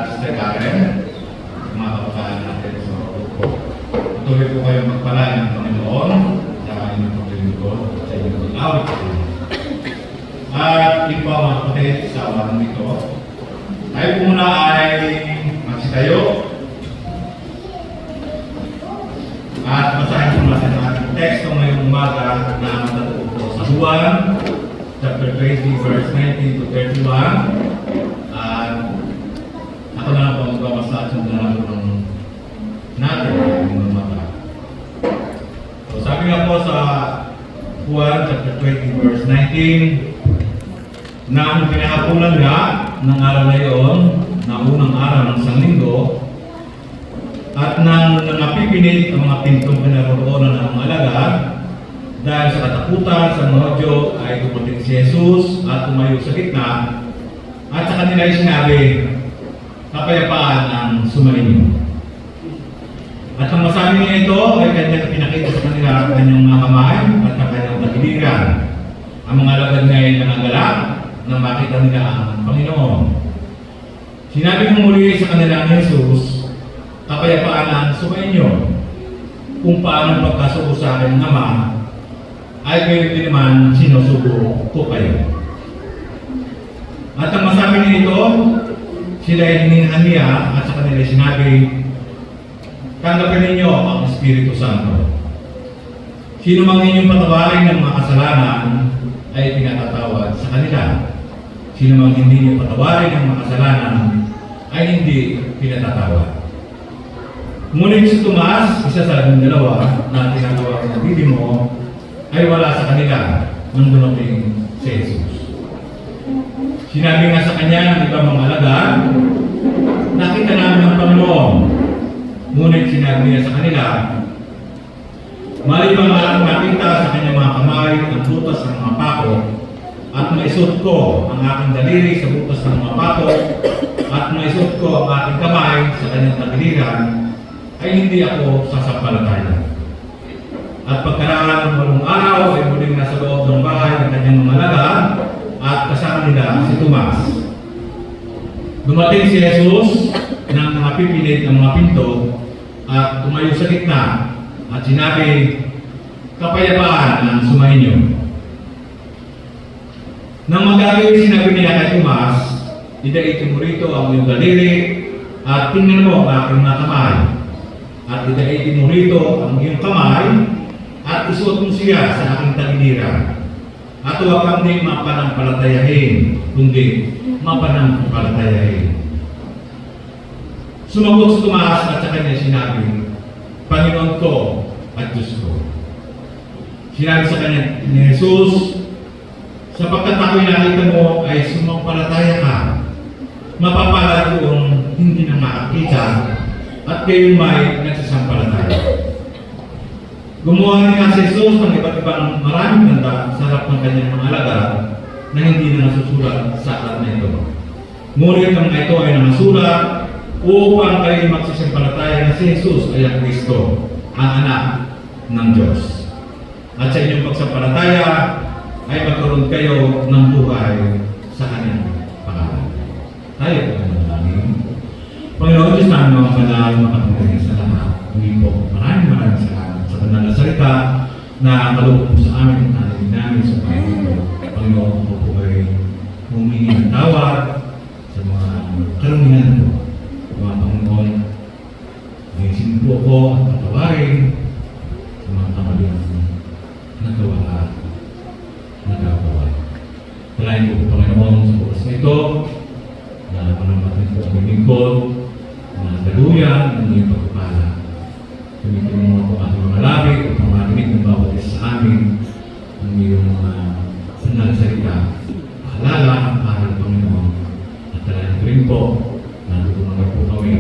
Sister Karen, mga kabataan natin sa grupo. Patuloy po kayong magpala ng Panginoon sa inyong paglilingkod sa inyong pag-awit. At yun po mga kapatid sa awalan nito. Tayo po muna ay magsitayo. At basahin po natin ang ating teksto ngayong umaga na matatuo po sa Juan, chapter 20, verse 19 to 31. Ako na lang po magbabasa at sundan po ng natin ngayong umaga. So sabi nga po sa Juan, chapter 20, verse 19, na ang pinahapunan nga ng araw na iyon, na unang araw ng isang linggo, at nang nangapipinig ang mga pintong pinaroroonan ng mga alagad, dahil sa katakutan sa Nodyo ay dumating si Jesus at tumayo sa gitna, at sa kanila ay sinabi, kapayapaan ang sumainyo. At ang masabi niya ito ay kanyang pinakita sa kanila ang kanyang mga kamay at ang kanyang tagiliran. Ang mga alagad niya ay nangagalak na makita nila ang Panginoon. Sinabi mo muli sa kanila ni Jesus, kapayapaan ang sumainyo. Kung paano pagkasuko sa akin ng Ama, ay kayo din naman sinusuko ko kayo. At ang masabi nito, sila ay hiningan niya at sa kanila sinabi, tanggapin ninyo ang Espiritu Santo. Sino mang inyong patawarin ng mga kasalanan ay pinatatawad sa kanila. Sino mang hindi niyo patawarin ng mga kasalanan ay hindi pinatatawad. Ngunit si Tomas, isa sa dalawa na tinatawag na Didimo, ay wala sa kanila nung dumating si Jesus. Sinabi nga sa kanya ng ibang mga alagad, nakita namin ang Panginoon. Ngunit sinabi niya sa kanila, malibang ang nakita sa kanyang mga kamay ang butas ng mga pako, at maisot ko ang aking daliri sa butas ng mga pako, at maisot ko ang aking kamay sa kanyang tagiliran, ay hindi ako sasampalataya. At pagkaraan ng 8 araw ay muling nasa loob ng bahay ng kanyang mga alagad, at kasama nila si Tomas. Dumating si Jesus nang nakapipilit ng mga pinto at tumayo sa gitna at sinabi, kapayapaan ang sumainyo. Nang magagawi sinabi niya kay Tomas, idaitin mo rito ang iyong daliri at tingnan mo ang aking mga kamay. At idaitin mo rito ang iyong kamay at isuot mo siya sa aking tagiliran. At huwag kang di mapanampalatayahin, kundi mapanampalatayahin. Sumagot si Tomas at sa kanya sinabi, Panginoon ko at Diyos ko. Sinabi sa kanya ni Jesus, sapagkat ako'y nakita mo ay sumampalataya ka, mapapalad kung hindi na makakita at kayo may nagsasampalataya. Gumawa niya si Jesus ng iba't ibang maraming ganda sa harap ng kanyang mga alagad na hindi na nasusulat sa aklat na ito. Ngunit ang ito ay nasusulat upang kayo magsasampalataya na si Jesus ay ang Kristo, ang anak ng Diyos. At sa inyong pagsampalataya ay magkaroon kayo ng buhay sa kanyang pangalan. Tayo po ang manalangin. Panginoon Diyos namin mga banal, makapangyarihan sa lahat. Muli po, maraming salamat sa banal na salita na kaloob po sa amin at namin sa Panginoon. Panginoon po po ay humingi ng tawad sa mga kalumihan po. Mga Panginoon, nagisin po ko at patawarin sa mga kamalian nagawa at nagagawa. Talahin po Panginoon sa oras na ito na panamatin po ang lingkod na daluyan ng iyong pagpapala. Tumitin mo po ating mga labi upang marinig ng bawat isa sa amin ang iyong mga banal salita. Paalala ang aral ng Panginoon at talahin rin po na tutulungan po kami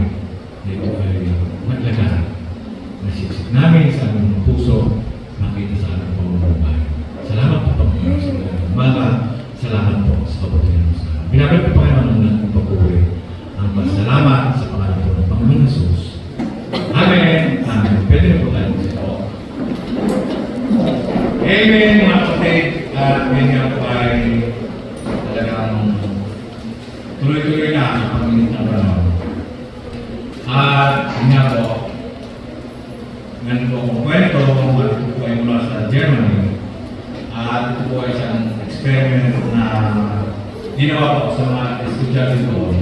na ito ay maglagaan. Nasisip namin sa aming mga puso makita sa aming pamumuhay. Salamat po Panginoon sa mga umaga. Salamat po sa kapatiran mo sa amin. Binabalik po Panginoon ang natin pag-uwi. Ang pasalamat sa pangalan po ng Panginoon Jesus. Amen. Amen. Pwede na po tayo sa ito. Amen mga kapatid. At ganyan po ay talagang tuloy-tuloy na ang Panginoon na panahon. po ay isang experiment na ginawa ko sa mga estudyante ko.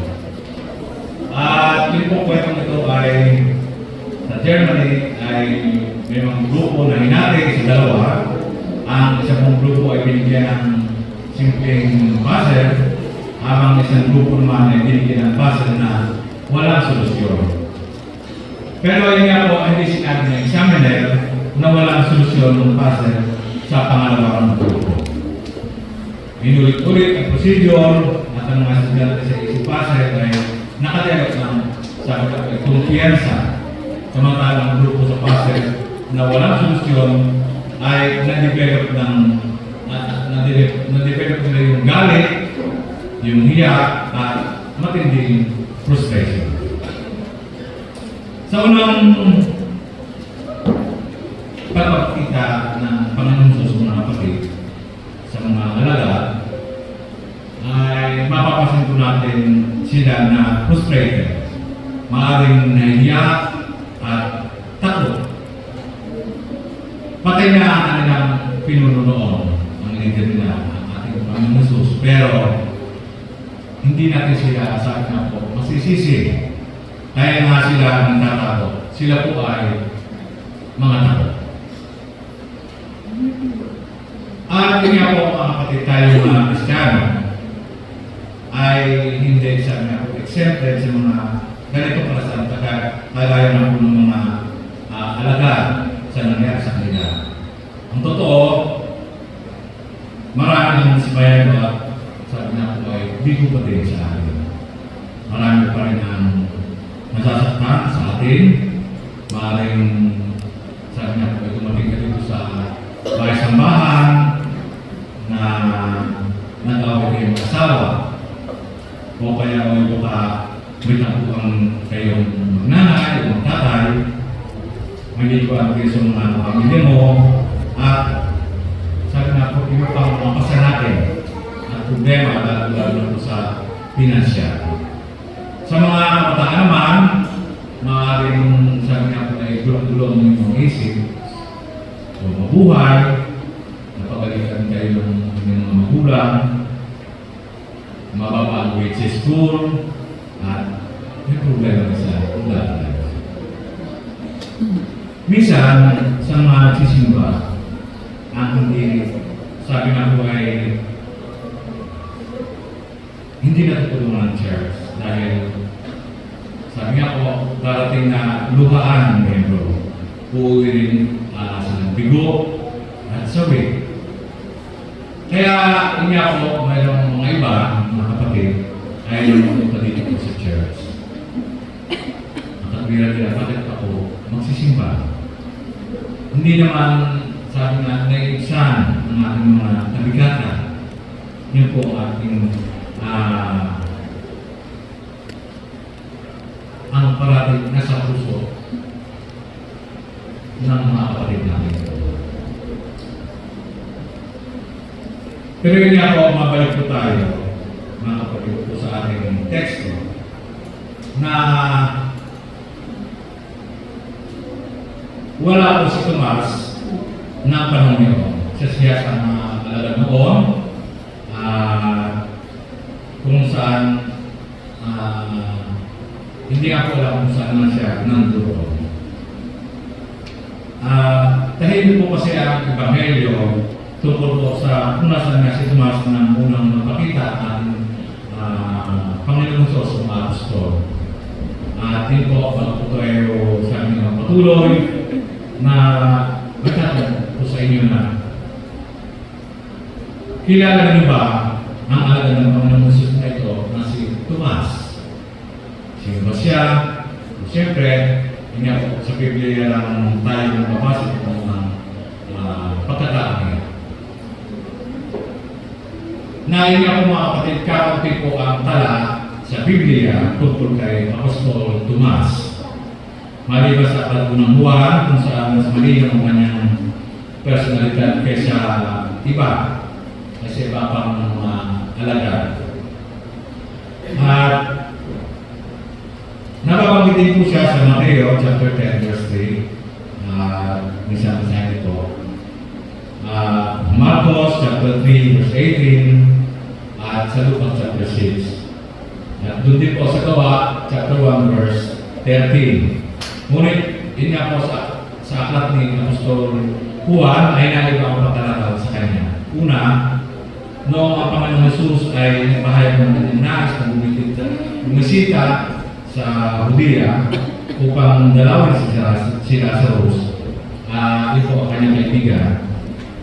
At yung po kwentong ito ay sa Germany ay may mga grupo na hinati sa dalawa. Ang isang pong grupo ay binigyan ng simpleng puzzle, habang isang grupo naman ay binigyan ng puzzle na walang solusyon. Pero yun nga po, hindi sinabi ng examiner na walang solusyon ng puzzle sa pangalawang grupo. Inulit-ulit ang procedure at ang mga estudyante sa isip puzzle ay nakadevelop ng sabi ko ay kumpiyansa. Samantalang grupo sa puzzle na walang solusyon ay na-develop nila yung galit, yung hiya at matinding frustration. Sa unang pagpapakita ng Panginoon sa mga kapatid sa mga alaga ay mapapasin po natin sila na frustrated, maaaring nahihiya at takot. Patay na ang kanilang pinuno noon, ang leader nila, ang ating Panginoon Jesus. Pero hindi natin sila sa akin po masisisi. Kaya nga sila ang tatakot. Sila po ay mga takot. At yun nga po ang kapatid tayo mga Kristiyano ay hindi sa mga po exempted sa mga ganito karasaan kagaya ng po ng mga alagad sa nangyari sa kanila. Ang totoo, marami ng sibayan at sabi na po ay bigo pa din sa atin. Marami pa rin ang nasasaktan sa atin. Maaaring sabi na po ay dumating ka dito sa bahay sambahan na nag-away kayong asawa o kaya may buka may tapuan kayong magnanay o magtatay, hindi ko ang kayo sa mga pamilya mo at sabi na po iba pang mga pasanatin at problema lalo na po sa pinansya. Sa mga kabataan naman, maaaring sabi na po ay gulong-gulong yung mga isip o mabuhay, napagalitan kayo ng mga magulang, mababa ang grade sa school, at may problema sa ulan. Minsan, sa mga nagsisimba, ang hindi, sabi na po ay hindi natutulungan ng church dahil sabi nga po, darating na luhaan ng membro. Uuwi rin sa bigo at sawi. Kaya nga po, mayroong mga iba, mga kapatid, ay pumunta dito po sa church. Nakatwira nila, bakit ako magsisimba? Hindi naman, sabi nga, naiiksan ng ating mga nabigatan. Yun po ang ating ang parating nasa puso ng mga kapatid namin. Pero yun nga po, mabalik po tayo, mga kapatid po sa ating teksto, na wala po si Tomas ng panahon niyo. Siya sa mga alalag noon, kung saan hindi ako alam kung saan man siya nandoon. Dahil po kasi ang Ebanghelyo tungkol po sa kung nasaan nga si Tomas ng unang magpakita ang Panginoon Sos ng Apostol. At din po pag po tayo sa aming patuloy na magtatanong po sa inyo na kilala niyo ba ang alaga ng Panginoon Sos na ito na si Tomas? Sino ba siya? Siyempre, hindi ako sa Biblia lang tayo mabasa ng mga pagkataon niya. Nahin ako mga kapatid, kaunti po ang tala sa Biblia tungkol kay Apostol Tomas. Maliban sa aklat ng Juan, kung saan mas mali ang kanyang personalidad kaysa iba, kasi iba pang mga alagad. At nababanggit po siya sa Mateo chapter 10 verse 3. Minsan ito. Marcos chapter 3 verse 18 at sa Lucas chapter 6. At doon din po sa Gawa chapter 1 verse 13. Ngunit yun nga po sa aklat ni Apostol Juan ay naligaw ang pagkalataw sa kanya. Una, noong ang Panginoong Jesus ay nagpahayag ng kanyang nais na bumisita sa Judea upang dalawin si Lazarus. Ito ang kanyang kaibigan.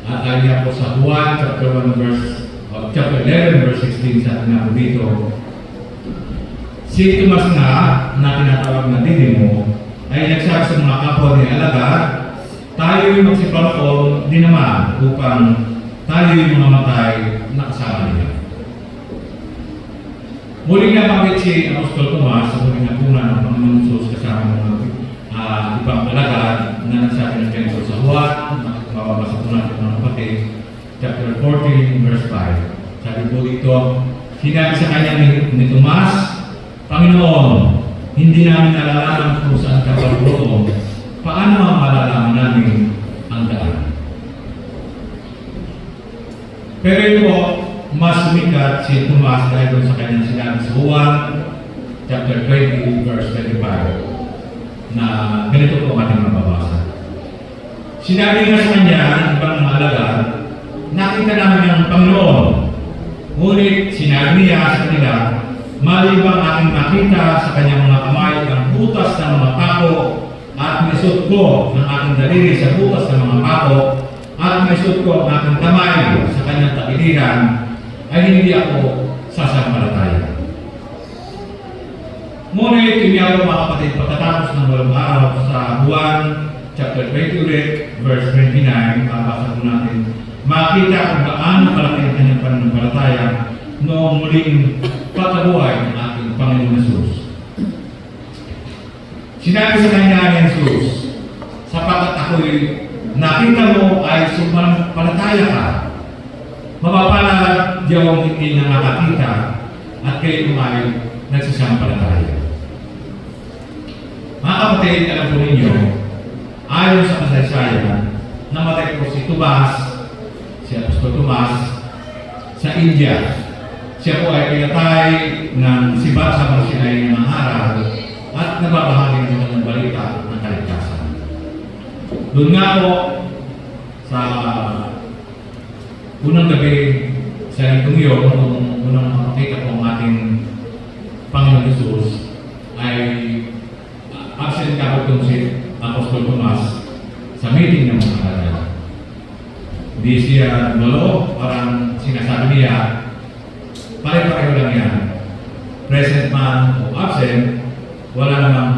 At ayon po sa Juan chapter 1 verse chapter 11 verse 16 sa atin na dito, si Tomas nga na tinatawag na Didimo ay nagsabi sa mga kapwa ni alagad, tayo'y magsipagpon din naman upang tayo'y mamatay na kasama niya. Muling nabanggit si Apostol Tomas sa muling napunan ng Panginoon Jesus kasama ng ibang alagad na nagsabi ng ganito sa Juan, mababasa po natin ng kapatid, chapter 14 verse 5. Sabi po dito, sinabi sa kanya ni Tomas, Panginoon, hindi namin nalalaman kung saan ka paruroon. Paano ang malalaman namin ang daan? Pero yun po, mas sumikat si Tomas dahil doon sa kanyang sinabi sa Juan, chapter 20, verse 25, na ganito po ang ating mababasa. Sinabi nga sa kanya ang ibang mga alagad, nakita namin ang Panginoon. Ngunit sinabi niya sa kanila, malibang aking nakita sa kanyang mga kamay ang butas ng mga pako at maisot ko ng aking daliri sa butas ng mga pako at maisot ko ang aking kamay sa kanyang tagiliran, ay hindi ako sasampalataya. Ngunit hindi ako mga kapatid pagkatapos ng 8 araw sa Juan chapter 20 ulit, verse 29, mabasa po natin, makita kung gaano kalaki ang kanyang pananampalataya noong muling pagkabuhay ng ating Panginoon Jesus. Sinabi sa kanya ni Jesus, sapagkat ako'y nakita mo ay sumampalataya ka, mapapalad diyawang hindi na nakakita at kayo ay nagsasampalataya. Mga kapatid, alam po ninyo, ayon sa kasaysayan, namatay po si Tomas, si Apostol Tomas, sa India. Siya po ay pinatay ng sibat habang siya ay nangaral at nababahagi ng balita ng kaligtasan. Doon nga po, sa unang gabi sa lingkong yun, nung unang makita po ang ating Panginoon Jesus, ay absent ka po itong si Apostol Tomas sa meeting ng mga alagad. Hindi siya malo, parang sinasabi niya, pare-pareho lang yan. Present man o absent, wala namang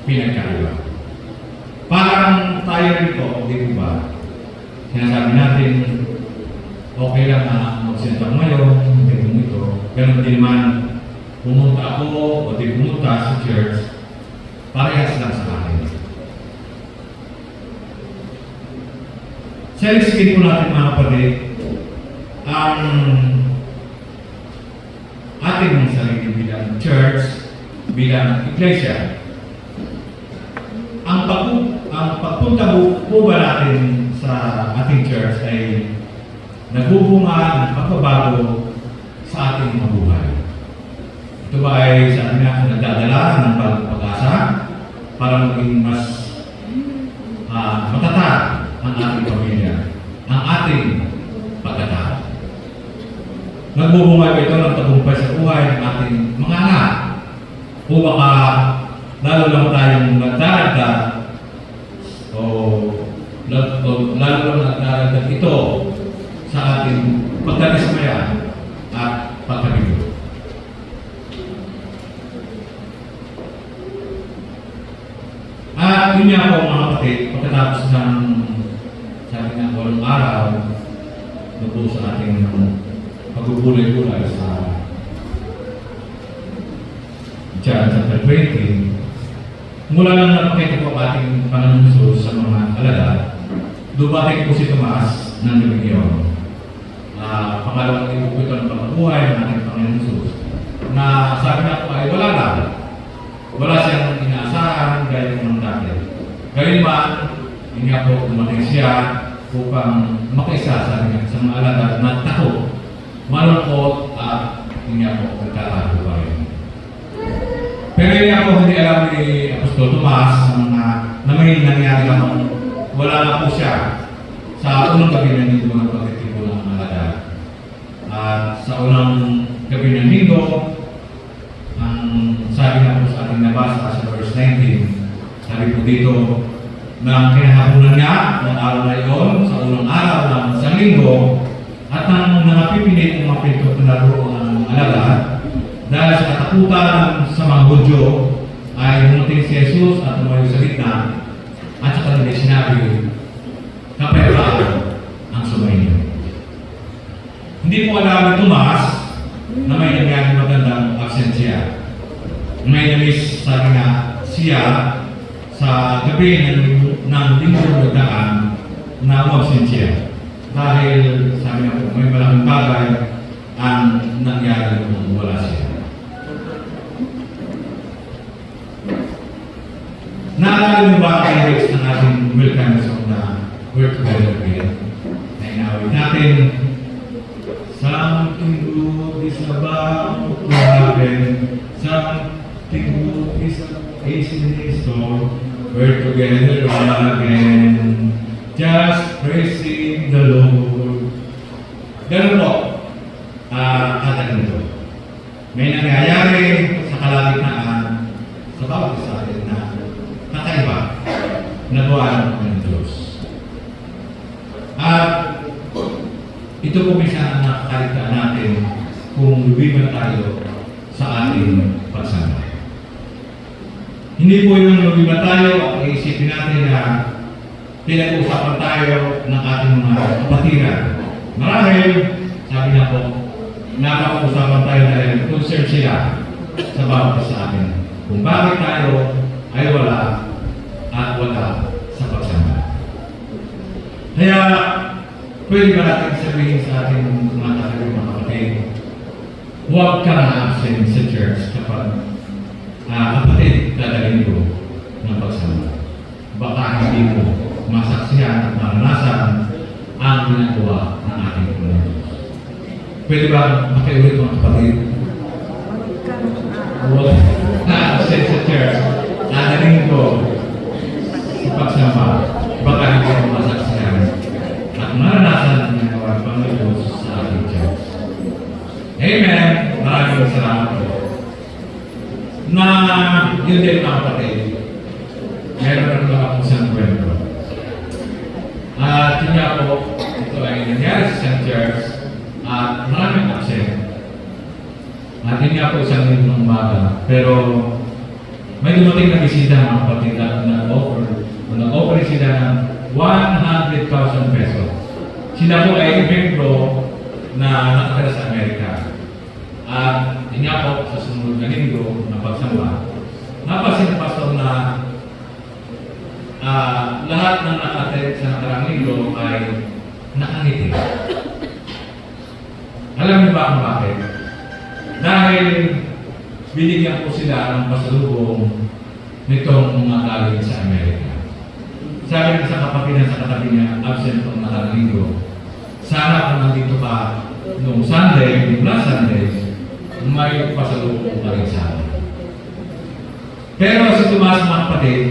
pinagkaiba. Parang tayo rin po, di ba? Sinasabi natin, okay lang na mag-absent ako ngayon, hindi ito. Ganun din naman, pumunta ako o di pumunta sa church, parehas lang sa akin. Selisipin po natin mga kapatid, ang ating sarili bilang church, bilang iglesia. Ang pagpunta po ba natin sa ating church ay nagbubunga ng pagbabago sa ating mabuhay. Ito ba ay sa atin na nagdadala ng pag-asa para maging mas matatag ang ating pamilya, ang ating pagkatao. Nagbubunga ito ng tagumpay sa buhay ng ating mga anak. O baka lalo lang tayong nagdaragdag o lalo lang nagdaragdag ito sa ating pagkadismaya at pagkabigo. At yun nga po mga kapatid, pagkatapos ng sabi nga 8 araw, nabuo sa ating pagbubulay-bulay sa John chapter 20, mula lang napakita po ating Panginoon Jesus sa mga alagad, dumating po si Tomas ng gabing iyon. Pangalawang ibuko ito ng pagkabuhay ng ating Panginoon Jesus, na sabi na po ay wala lang. Wala siyang inaasahan gaya ng dati. Gayun man, hindi nga po dumating siya upang makiisa sa mga alagad na takot, malungkot at hindi ako nagtatago pa rin. Pero hindi ako hindi alam ni Apostol Tomas na may nangyari naman wala na po siya sa unang gabi ng linggo ng pagtitipo ng alagad. At sa unang gabi ng linggo, ang sabi na po sa ating nabasa sa verse 19, sabi po dito, na kinahapunan nga ng araw na iyon sa unang araw ng isang linggo at nang nangapipilit ng mga pinto na laro ng alagad dahil sa katakutan sa mga Hudyo ay dumating si Jesus at tumayo sa gitna at sa kanila sinabi, kapayapaan ang sumainyo. Hindi po alam ni Tomas na may nangyari magandang absensya. May namiss sabi nga siya sa gabi ng linggo nagdaan na umabsensya. Dahil sabi nga po, may malaking bagay ang nangyari kung wala siya. Naalala mo ba ang lyrics ng ating welcome song na We're Together Again? Na inawit natin, something good is about to happen, something good is in store. We're together again, just praising the Lord. Ganun po, katagal ito. May nangyayari sa kalagitnaan sa bawat isa atin na kakaiba na gawa ng Diyos. At ito po minsan ang nakakalitaan natin kung lumiban tayo sa ating pagsama. Hindi po yung lumiba tayo at iisipin natin na pinag-usapan tayo ng ating mga kapatiran. Marahil, sabi na po, napag-usapan tayo dahil concern sila sa bawat isa atin. Kung bakit tayo ay wala at wala sa pagsama. Kaya, pwede ba natin sabihin sa ating mga kapatid, huwag ka na absent sa church kapag kapatid, dadalhin ko ng pagsama. Baka hindi mo masaksihan at maranasan ang ginagawa ng ating Panginoon. Pwede ba makiulit mga kapatid? Huwag na-absent sa church, dadalhin ko sa pagsama. Baka hindi mo masaksihan at maranasan ang ginagawa ng Panginoon sa ating church. Amen! Maraming salamat po. Na yun din mga kapatid, meron lang akong isang kwento. At yun nga po, ito ay nangyari sa St. Church at maraming absent. At yun nga po isang linggo ng umaga. Pero may dumating na bisita mga kapatid na nag-offer sila ng 100,000 pesos. Sila po ay membro na nakatira sa Amerika. At yun nga po sa sumunod na linggo ng pagsamba, napasin ng pastor na lahat ng nakatin sa nakarang linggo ay nakangiti. Alam niyo ba kung bakit? Dahil binigyan po sila ng pasalubong nitong mga galing sa Amerika. Sabi niya sa kapatid na sa katabi niya, absent po nakarang linggo, sana kung nandito ka noong Sunday, yung last Sunday, may pasalubong pa rin sa akin. Pero si Tomas mga kapatid,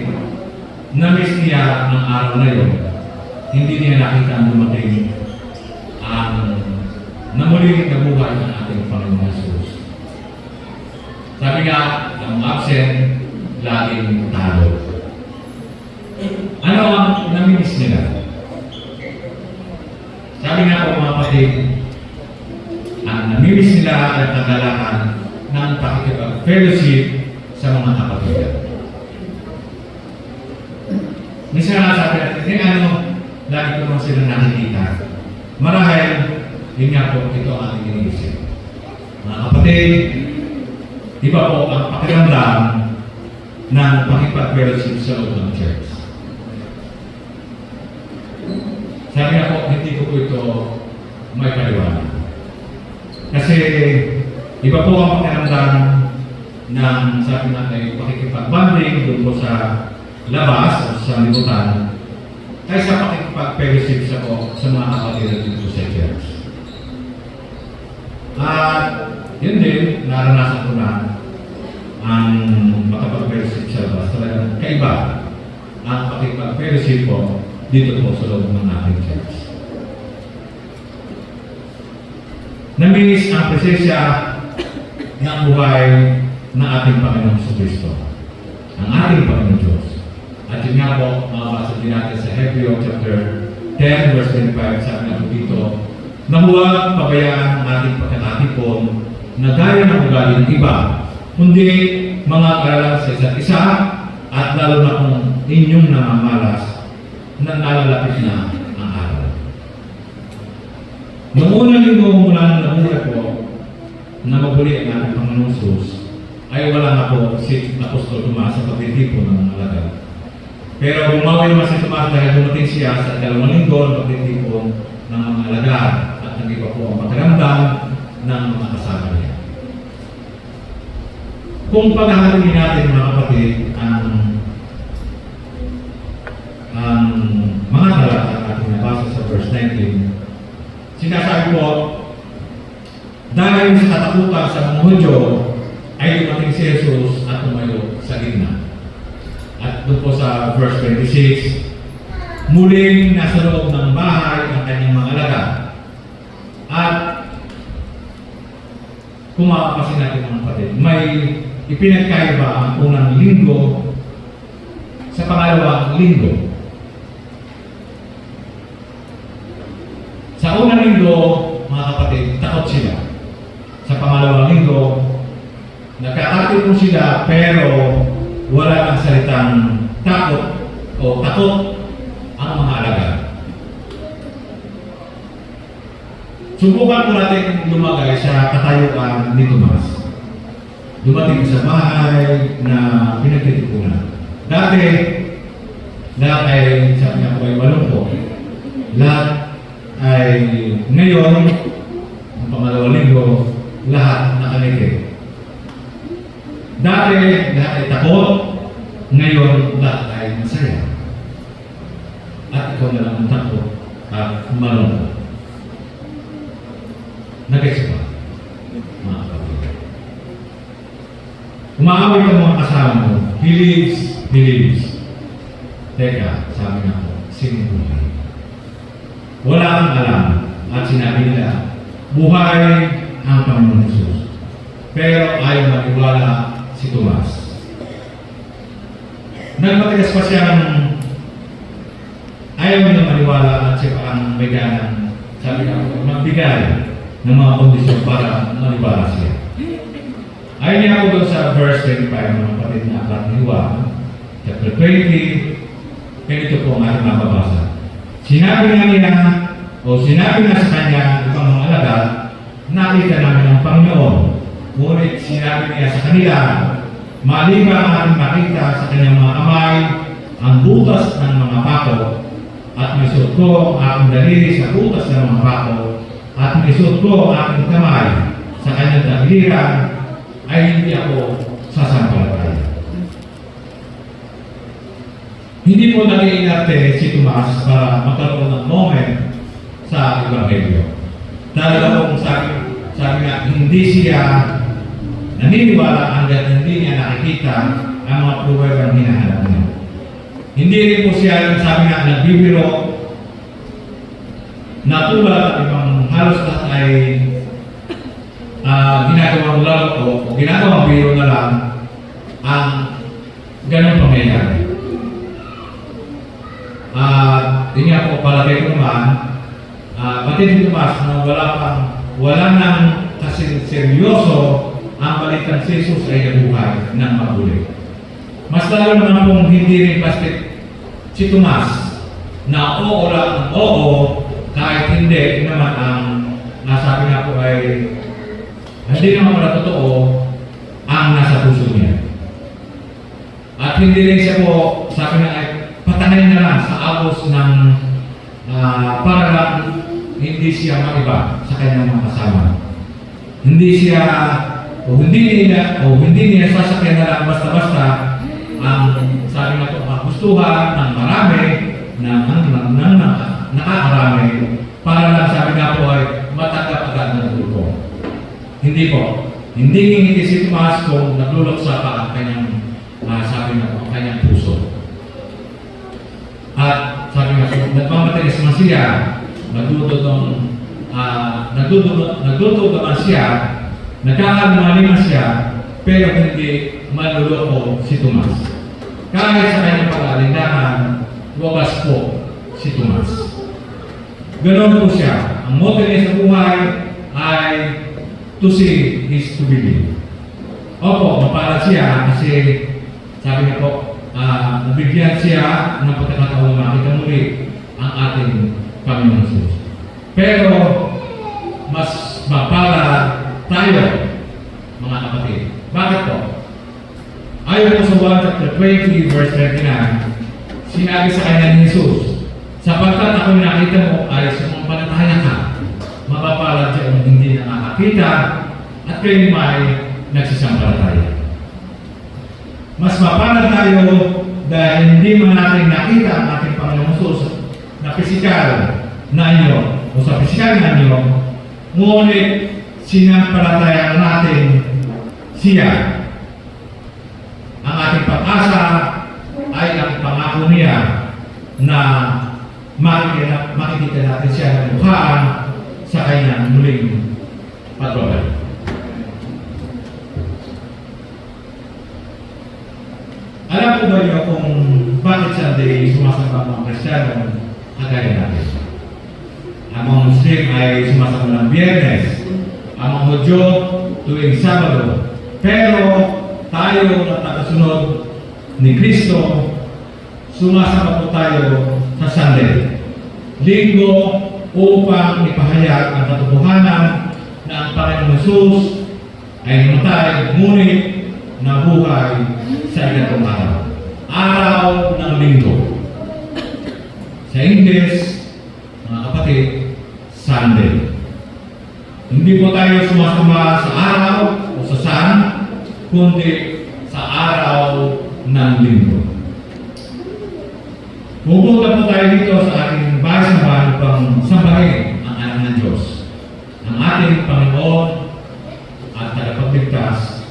na-miss niya ng araw na yun, hindi niya nakita ang dumating ang namuling nabuhay ng ating Panginoon Jesus. Sabi nga, ang absent, laging talo. Ano ang namimiss nila? Sabi nga po mga kapatid, ang namimiss nila ay kagalakan ng pakikipag-fellowship sa mga kapatiran. Minsan nga sabi natin, lagi ko naman sila nakikita. Marahil, yun nga po, ito ang ating iniisip. Mga kapatid, iba po ang pakiramdam ng pakipag-fellowship sa loob ng church. Sabi nga po, hindi ko po ito may paliwanag. Kasi, iba po ang pakiramdam ng, sabi natin, pakikipag-banding doon po sa labas o sa libutan. ay sa pakikipag-fellowship sa mga kapatid dito sa church. At yun din, naranasan ko na ang makapag-fellowship sa labas. Talagang kaiba ang pakikipag-fellowship po dito po sa loob ng ating church. Namiss ang presensya ng buhay ng ating Panginoon sa Kristo. Ang ating Panginoon Diyos. At yun nga po, makabasa din natin sa Hebreo chapter 10, verse 25, sabi nga po dito, na huwag pabayaan ang ating pagkakatipon na gaya ng ugali ng iba, kundi mga karalan sa isa't isa, at lalo na kung inyong namamalas na nalalapit na ang araw. Noong unang linggo mula nang nabuhay po na mabuli ang ating Panginoon Jesus, ay wala na po si Apostol Tomas sa pagtitipon ng mga alagad. Pero bumawi naman si Tomas dahil dumating siya sa dalawang linggo ng pagtitipon ng mga alagad at nag-iba po ang pakiramdam ng mga kasama niya. Kung paghahalin natin mga kapatid ang mga talata natin nabasa sa verse 19, sinasabi po, dahil sa katakutan sa mga Hudyo, ay dumating si Jesus at tumayo sa gitna. At doon po sa verse 26, muling nasa loob ng bahay ang kanyang mga alagad. At kung makapasin natin mga kapatid, may ipinagkaiba ang unang linggo sa pangalawang linggo. Sa unang linggo, mga kapatid, takot sila. Sa pangalawang linggo, nagkakatipon sila pero wala ng salitang takot o takot ang mga alagad. Subukan po natin lumagay sa katayuan ni Tomas. Dumating sa bahay na pinagtitipunan. Dati, lahat ay, sabi niya po ay malungkot. Lahat ay ngayon, ang pangalawang linggo, lahat nakalikit. Dati, lahat ay takot. Ngayon, lahat ay masaya. At ikaw na lang ang takot at malungkot. Nag-gets ba? Mga kapatid. Umaaway ka mga kasama mo. He lives. Teka, sabi nga po, sino buhay? Wala kang alam. At sinabi nila, buhay ang Panginoon Jesus. Pero ayaw maniwala si Tomas. Nagmatigas pa siyang ayaw niya maniwala at siya pa ang may ganang, sabi nga po, magbigay ng mga kondisyon para maniwala siya. Ayaw niya ako doon sa verse 25 ng kapatid na aklat ni Juan, chapter 20, ganito po ang ating mababasa. Sinabi na sa kanya ibang mga alagad, nakita namin ang Panginoon. Ngunit sinabi niya sa kanila, maliban ang ating makita sa kanyang mga kamay, ang butas ng mga pako, at maisuot ko ang aking daliri sa butas ng mga pako, at maisuot ko ang aking kamay sa kanyang dagliran, ay hindi ako sasampalataya. Hindi po nag-iinarte si Tomas para magkaroon ng moment sa Ebanghelyo. Dahil kung sabi nga, hindi siya naniniwala hanggang hindi niya nakikita ang mga pruwebang hinahanap niya. Hindi rin po siya, sabi nga, nagbibiro na tulad at ibang halos lahat ay ginagawang laro o ginagawang biro na lang ang ganong pangyayari. Yun nga po, palagay ko naman, batid si Tomas na wala nang kasi seryoso ang balitang si Jesus ay nabuhay ng mabuli. Mas lalo naman kung hindi rin plastic si Tomas na oo lang, oo, kahit hindi naman ang nasabi nga po ay hindi naman wala totoo ang nasa puso niya. At hindi rin siya po, sabi na ay patangay na lang sa agos ng para lang hindi siya maiba sa kanyang mga kasama. Hindi siya hindi niya sasakyan na lang basta-basta ang sabi na ito, magustuhan ng marami nakakarami para lang sabi nga po ay matanggap agad ng grupo. Hindi po. Hindi ngingiti si Tomas kung nagluluksa pa ang kanyang sabi nga po, ang kanyang puso. At sabi nga po, nagmamatigas man siya, nagdududaman siya, nagkakalumaliman siya, pero hindi maluloko si Tomas. Kahit sa kanyang pag-aalinlangan, wagas po si Tomas. Ganoon po siya. Ang motto niya sa buhay ay to see is to believe. Opo, mapalad siya kasi sabi nga po, nabigyan siya ng pagkakataon na makita muli ang ating Panginoon Jesus. Pero mas mapalad tayo, mga kapatid. Bakit po? Ayon po sa 1 chapter 20 verse 29, sinabi sa kanya ni Jesus, sapagkat ako'y nakita mo ay sumampalataya ka, mapapalad siya kung hindi nakakakita at kayo may nagsisampalataya. Mas mapalad tayo dahil hindi man natin nakita ang ating Panginoong Jesus na pisikal na inyo o sa pisikal na inyo, ngunit sinampalataya natin siya. Ang ating pag-asa ay ang pangako niya na makikita natin siya ng mukhaan sa kanyang muling pagbabalik. Alam po ba niyo kung bakit Sunday sumasamba ang mga Kristiyano kagaya natin? Ang mga Muslim ay sumasamba ng Biyernes, ang mga Hudyo tuwing Sabado, pero tayo na tagasunod ni Kristo, sumasama po tayo sa Sunday, Linggo, upang ipahayag ang katotohanan na ang Panginoong Jesus ay namatay, ngunit nabuhay sa ikalawang araw. Araw ng Linggo. Sa English, mga kapatid, Sunday. Hindi po tayo sumasama sa araw o sa sun, kundi sa araw ng Linggo. Pupunta po tayo dito sa ating bahay-sambahan upang sambahin ang anak ng Diyos, ang ating Panginoon at tagapagligtas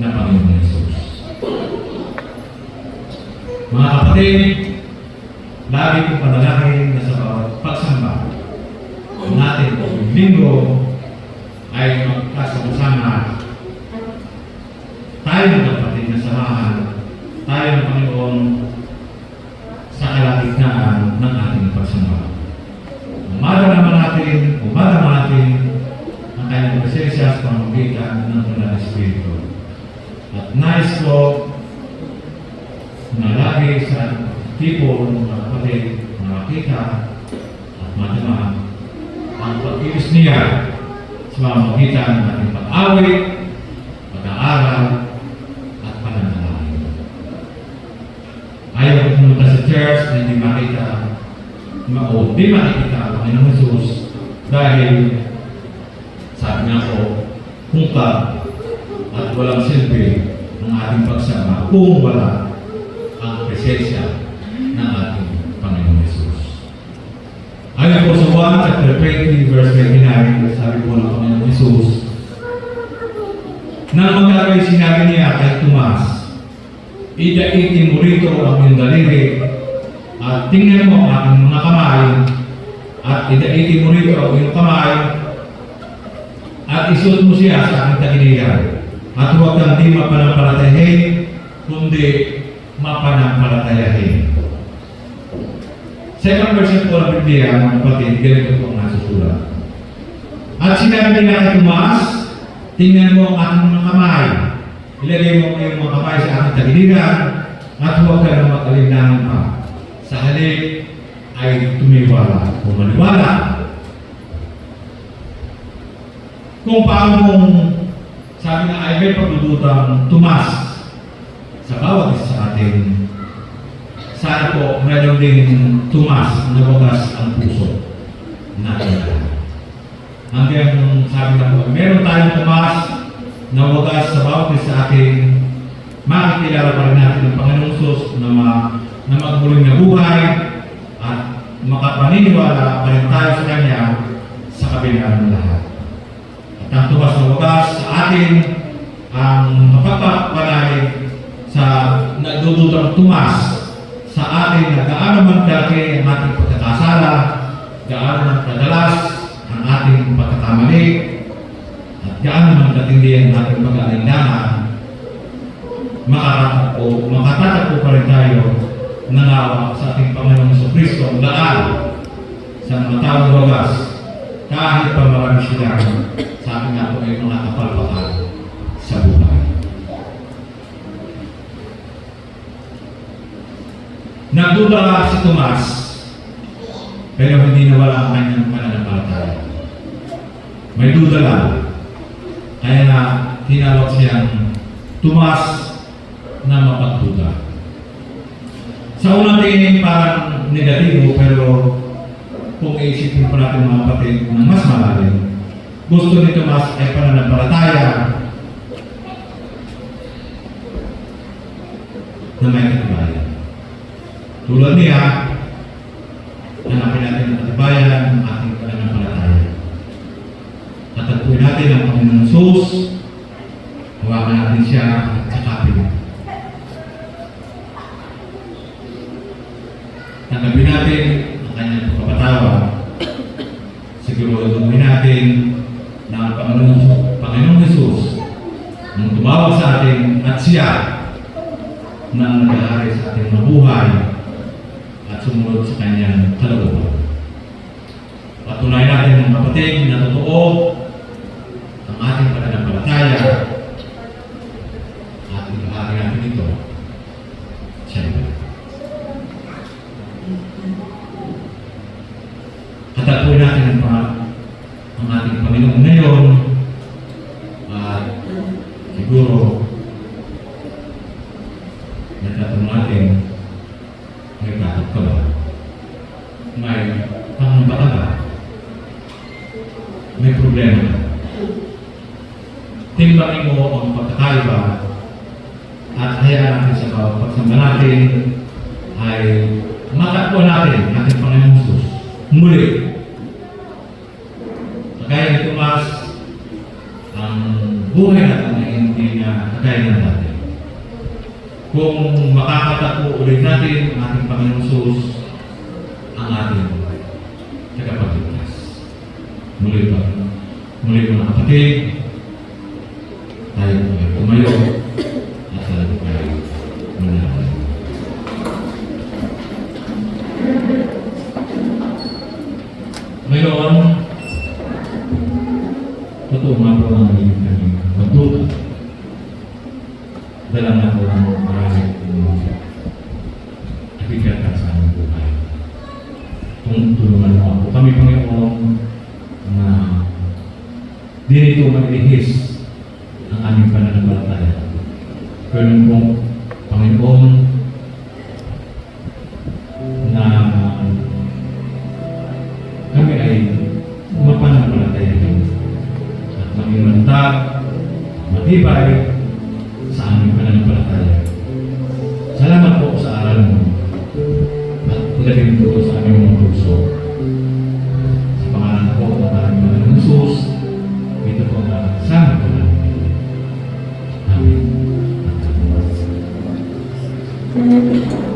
na Panginoon Jesus. Mga kapatid, lagi kong panalangin na sa bawat pagsamba natin po yung Linggo ay magkasama-sama tayo ng kapatid na samahan tayo ng Panginoon sa kalagitnaan ng ating pagsamba. Umadama natin ang kanyang presensya sa pamamagitan ng Banal na Espiritu. At nais ko na lagi sa tipo ng mga kapatid na makita at madama ang pag-ibig niya sa pamamagitan ng ating pag-awit, pag-aaral, at pananalangin. Ayaw ko pumunta sa church na hindi makita ang Panginoong Jesus dahil sabi nga ko, hungkag at walang silbi ang ating pagsama kung wala ang presensya ng ating Panginoong Jesus. Ayon po sa 1 chapter 20 verse 29, sabi po ng Panginoong Jesus, nang magkakay sinabi niya kay Tomas, idaitin mo rito ang iyong daliri at tingnan mo ang aking mga kamay at idaitin mo rito ang iyong kamay at isuot mo siya sa aking tagiliran at huwag kang di mapanampalatayahin kundi mapanampalatayahin. Second version po ng Biblia, mga kapatid, ganito po ang nasusulat. At sinabi niya kay Tomas, tingnan mo ang aking mga kamay. Ilagay mo ang iyong mga kamay sa aking tagiliran at huwag ka na mag-alinlangan pa. Sa halip ay tumiwala o maniwala. Kung paano sabi nga ay may pagdudutang Tomas sa bawat isa sa atin, sana po meron din Tomas na wagas ang puso natin. Hanggang sabi nga po, meron tayong Tomas na wagas sa bawat isa sa atin, makikilala pa rin natin ang Panginoong Jesus na magmuling na buhay makapaniniwala pa rin tayo sa Kanya sa kabila ng lahat. At ang tumas na wagas sa atin ang mapagpapanalig sa nagdududang tumas sa atin na gaano man kalaki ang ating pagkakasala, gaano man kadalas ang ating pagkakamali, at gaano man katindi ang ating pag-aalinlangan, makatatagpo pa rin tayo nangawa sa ating Panginoong Jesucristo ang daan sa matawang wagas kahit pa marami sila sa ating nga po ay mga kapalpakan sa buhay. Nagduda si Tomas pero hindi nawala ang kanyang pananampalataya. May duda lang. Kaya na tinawag siyang Tomas na mapagduda. Sa unang tingin parang negatibo, pero kung iisipin po natin mga kapatid ng mas malalim, gusto ni Tomas ay pananampalataya na may katibayan. Tulad niya, hanapin natin ang katibayan ng ating pananampalataya. Tatagpuin natin ang Panginoong Hesus, hawakan natin siya at sakapin. Tanggapin natin ang kanyang pagpapatawa. Siguro natin na ang Panginoong Hesus nang tumawag sa atin at siya nang nag-aaral sa ating mabuhay at sumunod sa kanyang kalooban. Patunayan natin mga kapatid na totoo ang ating pananampalataya at ibahagi natin ito siyempre. Tatagpuin natin ang ating Panginoon ngayon at siguro nagtatanong natin, may takot ka ba? May pangamba ba? May problema ka? Timbangin mo ang pagkakaiba at hayaan natin sa bawat pagsamba natin ay matakbo natin ating Panginoong Hesus muli. Kagaya ni Tomas, ang buhay natin ay hindi na kagaya ng dati. Kung makakatakbo ulit natin ang ating Panginoong Hesus, ang ating tagapagligtas. Muli mga kapatid, tayo po ay tumayo at tayo po ay manalangin. Ngayon, totoo nga po ang naging kami magduda. Dala na po ang maraming nakikita sa aming buhay. Kung tulungan mo ako, kami Panginoon na di nito malihis ang aming pananampalataya. Pero kung Panginoon na kami ay mapanampalataya rin at maging matibay sa aming pananampalataya. Salamat po sa aral mo at ilagay po sa aming mga puso. Sa pangalan po ng aming Panginoong Hesus, ito po ang sama ko namin. Amen.